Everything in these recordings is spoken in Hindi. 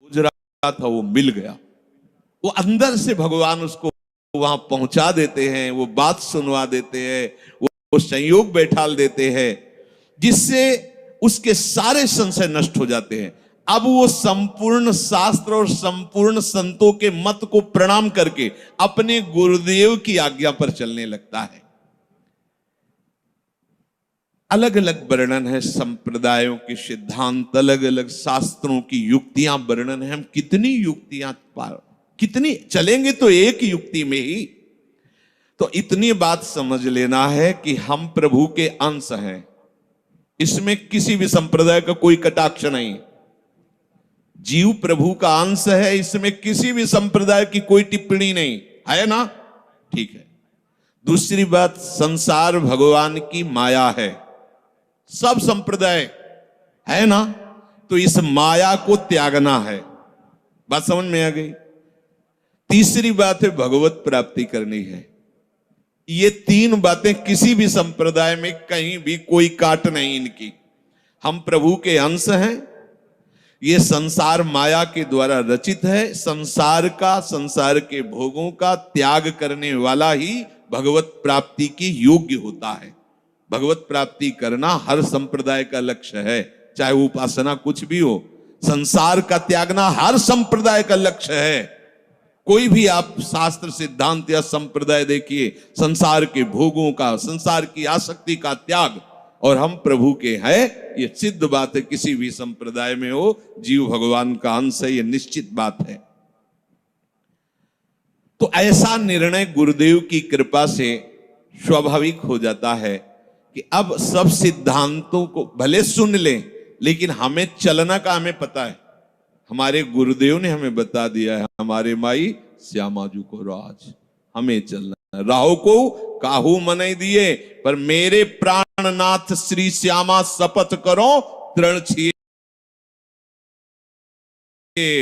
गुजरा था वो मिल गया। वो अंदर से भगवान उसको वहां पहुंचा देते हैं, वो बात सुनवा देते हैं, वो संयोग बैठाल देते हैं, जिससे उसके सारे संशय नष्ट हो जाते हैं। अब वो संपूर्ण शास्त्र और संपूर्ण संतों के मत को प्रणाम करके अपने गुरुदेव की आज्ञा पर चलने लगता है। अलग अलग वर्णन है संप्रदायों के सिद्धांत, अलग अलग शास्त्रों की युक्तियां वर्णन है। हम कितनी युक्तियां कितनी चलेंगे तो एक युक्ति में ही। तो इतनी बात समझ लेना है कि हम प्रभु के अंश हैं, इसमें किसी भी संप्रदाय का कोई कटाक्ष नहीं। जीव प्रभु का अंश है, इसमें किसी भी संप्रदाय की कोई टिप्पणी नहीं है ना, ठीक है। दूसरी बात, संसार भगवान की माया है, सब संप्रदाय है ना, तो इस माया को त्यागना है। बात समझ में आ गई। तीसरी बात है भगवत प्राप्ति करनी है। ये तीन बातें किसी भी संप्रदाय में कहीं भी कोई काट नहीं इनकी। हम प्रभु के अंश हैं, ये संसार माया के द्वारा रचित है। संसार का, संसार के भोगों का त्याग करने वाला ही भगवत प्राप्ति की योग्य होता है। भगवत प्राप्ति करना हर संप्रदाय का लक्ष्य है, चाहे उपासना कुछ भी हो। संसार का त्यागना हर संप्रदाय का लक्ष्य है। कोई भी आप शास्त्र सिद्धांत या संप्रदाय देखिए, संसार के भोगों का, संसार की आसक्ति का त्याग, और हम प्रभु के हैं, ये सिद्ध बात है। किसी भी संप्रदाय में हो, जीव भगवान का अंश है, ये निश्चित बात है। तो ऐसा निर्णय गुरुदेव की कृपा से स्वाभाविक हो जाता है कि अब सब सिद्धांतों को भले सुन लें, लेकिन हमें चलना का हमें पता है। हमारे गुरुदेव ने हमें बता दिया है, हमारे माई श्यामाजू को राज, हमें चलना है। राहो को काहू मनाई दिए, पर मेरे प्राणनाथ श्री श्यामा शपथ करो तृण छिए,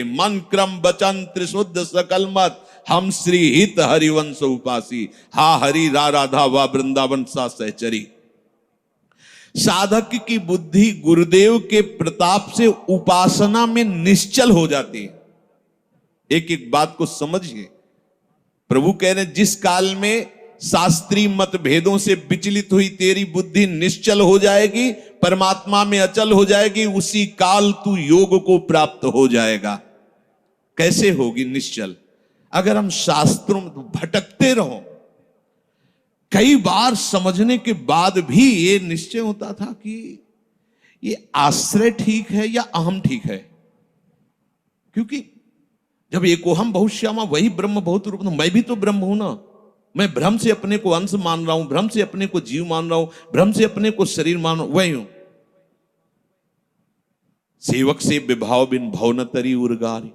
मन क्रम वचन त्रिशुद्ध सकल मत, हम श्री हित हरिवंश उपासी, हा हरि रा राधा वा वृंदावन सा सहचरी। साधक की बुद्धि गुरुदेव के प्रताप से उपासना में निश्चल हो जाती है। एक एक बात को समझिए। प्रभु कह रहे, जिस काल में शास्त्रीय मतभेदों से विचलित हुई तेरी बुद्धि निश्चल हो जाएगी, परमात्मा में अचल हो जाएगी, उसी काल तू योग को प्राप्त हो जाएगा। कैसे होगी निश्चल? अगर हम शास्त्रों में भटकते रहो, कई बार समझने के बाद भी ये निश्चय होता था कि ये आश्रय ठीक है या अहम ठीक है। क्योंकि जब एकोहम बहुश्यामा वही ब्रह्म बहुत रूप, मैं भी तो ब्रह्म हूं ना। मैं भ्रम से अपने को अंश मान रहा हूं, भ्रम से अपने को जीव मान रहा हूं, भ्रम से अपने को शरीर मान रहा हूं, वही हूं। सेवक से विभाव बिन भव न तरी उर्गारी।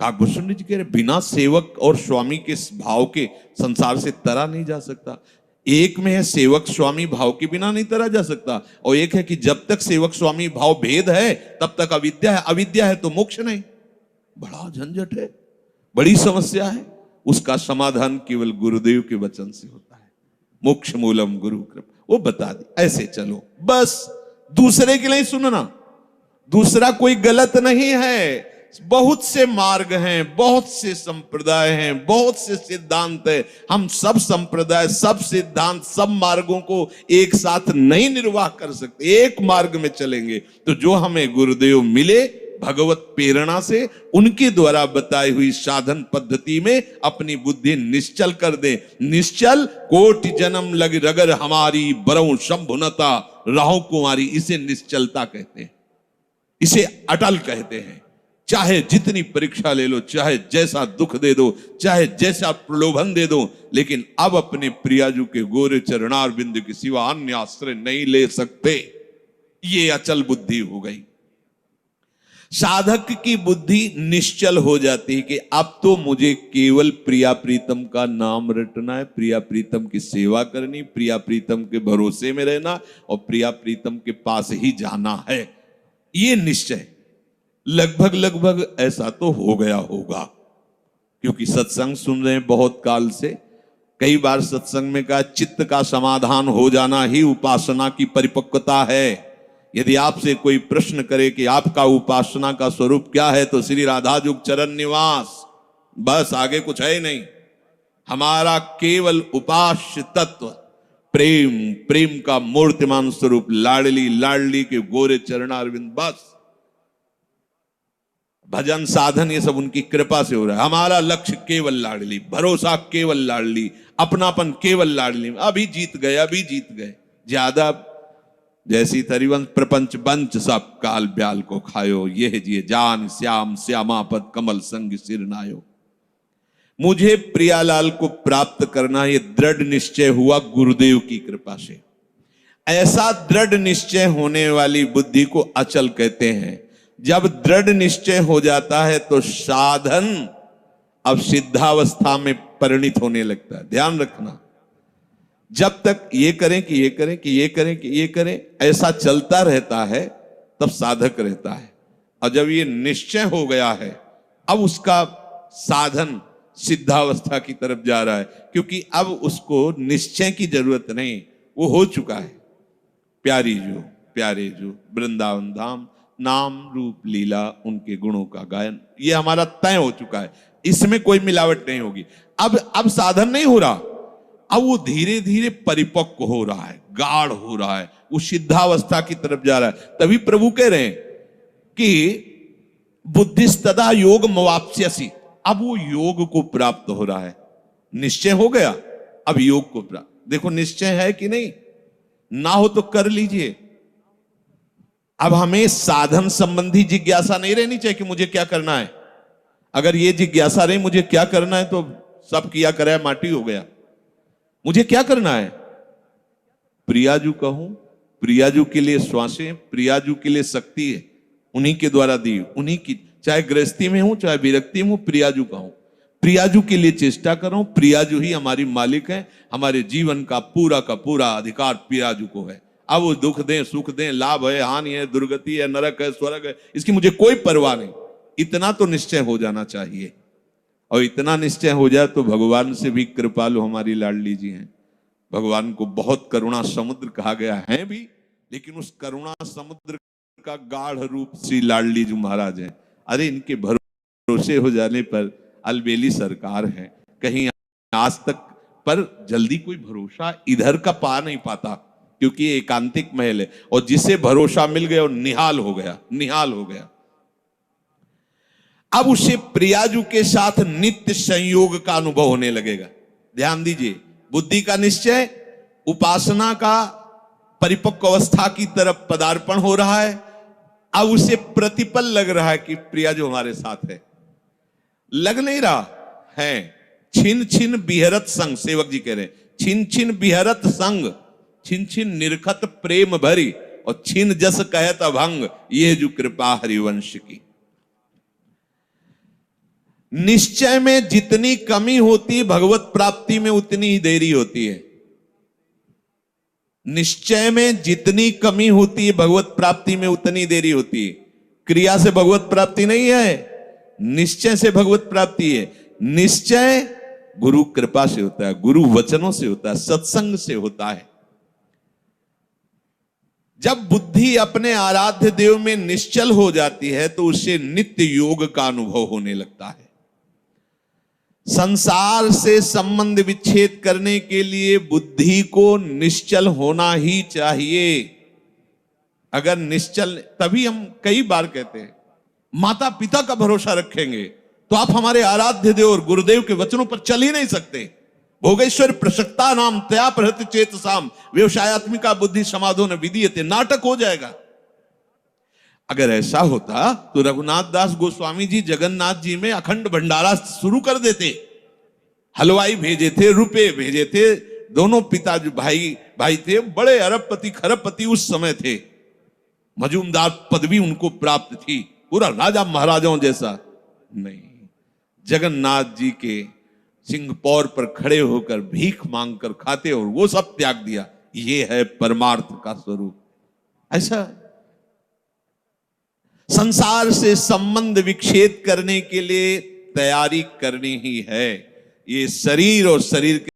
काकभूषण जी कह रहे, बिना सेवक और स्वामी के भाव के संसार से तरा नहीं जा सकता। एक में है सेवक स्वामी भाव के बिना नहीं तरा जा सकता, और एक है कि जब तक सेवक स्वामी भाव भेद है तब तक अविद्या है, अविद्या है तो मोक्ष नहीं। बड़ा झंझट है, बड़ी समस्या है। उसका समाधान केवल गुरुदेव के वचन से होता है। मोक्ष मूलम गुरु कृपा, वो बता दी, ऐसे चलो बस। दूसरे के लिए सुनना, दूसरा कोई गलत नहीं है। बहुत से मार्ग हैं, बहुत से संप्रदाय हैं, बहुत से सिद्धांत हैं। हम सब संप्रदाय, सब सिद्धांत, सब मार्गों को एक साथ नहीं निर्वाह कर सकते। एक मार्ग में चलेंगे तो जो हमें गुरुदेव मिले भगवत प्रेरणा से, उनके द्वारा बताई हुई साधन पद्धति में अपनी बुद्धि निश्चल कर दे। निश्चल कोटि जन्म लग रगर हमारी, बरऊ शंभुनता राहु कुमारी, इसे निश्चलता कहते हैं, इसे अटल कहते हैं। चाहे जितनी परीक्षा ले लो, चाहे जैसा दुख दे दो, चाहे जैसा प्रलोभन दे दो, लेकिन अब अपने प्रियाजू के गोरे चरणार बिंदु के सिवा अन्य आश्रय नहीं ले सकते। ये अचल बुद्धि हो गई। साधक की बुद्धि निश्चल हो जाती है कि अब तो मुझे केवल प्रिया प्रीतम का नाम रटना है, प्रिया प्रीतम की सेवा करनी, प्रिया प्रीतम के भरोसे में रहना, और प्रिया प्रीतम के पास ही जाना है। ये निश्चय लगभग लगभग ऐसा तो हो गया होगा, क्योंकि सत्संग सुन रहे हैं बहुत काल से। कई बार सत्संग में कहा चित्त का समाधान हो जाना ही उपासना की परिपक्वता है। यदि आपसे कोई प्रश्न करे कि आपका उपासना का स्वरूप क्या है, तो श्री राधा जुग चरण निवास, बस, आगे कुछ है ही नहीं। हमारा केवल उपास्य तत्व प्रेम, प्रेम का मूर्तिमान स्वरूप लाडली लाडली के गोरे चरणारविंद, बस। भजन साधन ये सब उनकी कृपा से हो रहा है। हमारा लक्ष्य केवल लाडली, भरोसा केवल लाडली, अपनापन केवल लाडली। अभी जीत गए, अभी जीत गए। ज्यादा जैसी तरिवंश प्रपंच बंच सब काल ब्याल को खायो, यह जिए जान श्याम श्यामापद कमल संग सिर नायो। मुझे प्रियालाल को प्राप्त करना ये दृढ़ निश्चय हुआ गुरुदेव की कृपा से। ऐसा दृढ़ निश्चय होने वाली बुद्धि को अचल कहते हैं। जब दृढ़ निश्चय हो जाता है तो साधन अब सिद्धावस्था में परिणित होने लगता है। ध्यान रखना, जब तक ये करें कि ये करें कि ये करें कि ये करें, ऐसा चलता रहता है, तब साधक रहता है। और जब ये निश्चय हो गया है, अब उसका साधन सिद्धावस्था की तरफ जा रहा है, क्योंकि अब उसको निश्चय की जरूरत नहीं, वो हो चुका है। प्यारी जो प्यारे जो वृंदावन धाम, नाम रूप लीला उनके गुणों का गायन, ये हमारा तय हो चुका है। इसमें कोई मिलावट नहीं होगी। अब साधन नहीं हो रहा, अब वो धीरे धीरे परिपक्व हो रहा है, गाढ़ हो रहा है, वो सिद्धावस्था की तरफ जा रहा है। तभी प्रभु कह रहे हैं कि बुद्धिस्तदा योग मवाप्स्यसि, अब वो योग को प्राप्त हो रहा है। निश्चय हो गया, अब योग को प्राप्त। देखो निश्चय है कि नहीं, ना हो तो कर लीजिए। अब हमें साधन संबंधी जिज्ञासा नहीं रहनी चाहिए कि मुझे क्या करना है। अगर ये जिज्ञासा रही मुझे क्या करना है, तो सब किया कराया माटी हो गया। मुझे क्या करना है, प्रियाजू कहूं, प्रियाजू के लिए श्वासें, प्रियाजू के लिए शक्ति है, उन्हीं के द्वारा दी, उन्हीं की, चाहे गृहस्थी में हूं चाहे विरक्ति में हूं, प्रियाजू कहूं, प्रियाजू के लिए चेष्टा करो। प्रियाजू ही हमारी मालिक है, हमारे जीवन का पूरा अधिकार प्रियाजू को है। अब वो दुख दें सुख दें, लाभ है हानि है, दुर्गति है, नरक है, स्वर्ग है, इसकी मुझे कोई परवाह नहीं। इतना तो निश्चय हो जाना चाहिए। और इतना निश्चय हो जाए तो भगवान से भी कृपालु हमारी लाडली जी हैं। भगवान को बहुत करुणा समुद्र कहा गया है भी, लेकिन उस करुणा समुद्र का गाढ़ रूप श्री लाडली जी महाराज हैं। अरे इनके भरोसे हो जाने पर अलबेली सरकार है, कहीं आज तक पर जल्दी कोई भरोसा इधर का पा नहीं पाता, क्योंकि ये एकांतिक महल है। और जिसे भरोसा मिल गया और निहाल हो गया, निहाल हो गया। अब उसे प्रियाजू के साथ नित्य संयोग का अनुभव होने लगेगा। ध्यान दीजिए, बुद्धि का निश्चय, उपासना का परिपक्व अवस्था की तरफ पदार्पण हो रहा है। अब उसे प्रतिपल लग रहा है कि प्रियाजू हमारे साथ है। लग नहीं रहा है, छिन छिन बिहरत संग, सेवक जी कह रहे हैं, छिन छिन बिहरत संग, छिन छिन निरखत प्रेम भरी, और छिन जस कहत अभंग, ये जो कृपा हरिवंश की। निश्चय में जितनी कमी होती भगवत प्राप्ति में उतनी ही देरी होती है। निश्चय में जितनी कमी होती है भगवत प्राप्ति में उतनी देरी होती है। क्रिया से भगवत प्राप्ति नहीं है, निश्चय से भगवत प्राप्ति है। निश्चय गुरु कृपा से होता है, गुरु वचनों से होता है, सत्संग से होता है। जब बुद्धि अपने आराध्य देव में निश्चल हो जाती है तो उसे नित्य योग का अनुभव होने लगता है। संसार से संबंध विच्छेद करने के लिए बुद्धि को निश्चल होना ही चाहिए। अगर निश्चल, तभी हम कई बार कहते हैं माता पिता का भरोसा रखेंगे तो आप हमारे आराध्य देव और गुरुदेव के वचनों पर चल ही नहीं सकते। भोगेश्वर प्रसक्ता नाम तया प्रहत चेत साम व्यवसायत्मिका बुद्धि समाधो न विधीयते, नाटक हो जाएगा। अगर ऐसा होता तो रघुनाथ दास गोस्वामी जी जगन्नाथ जी में अखंड भंडारा शुरू कर देते। हलवाई भेजे थे, रुपए भेजे थे, दोनों पिता जो भाई थे बड़े अरबपति खरबपति उस समय थे, मजूमदार पदवी उनको प्राप्त थी, पूरा राजा महाराजाओं जैसा नहीं। जगन्नाथ जी के सिंहपौर पर खड़े होकर भीख मांगकर खाते और वो सब त्याग दिया। ये है परमार्थ का स्वरूप। ऐसा संसार से संबंध विच्छेद करने के लिए तैयारी करनी ही है। ये शरीर और शरीर के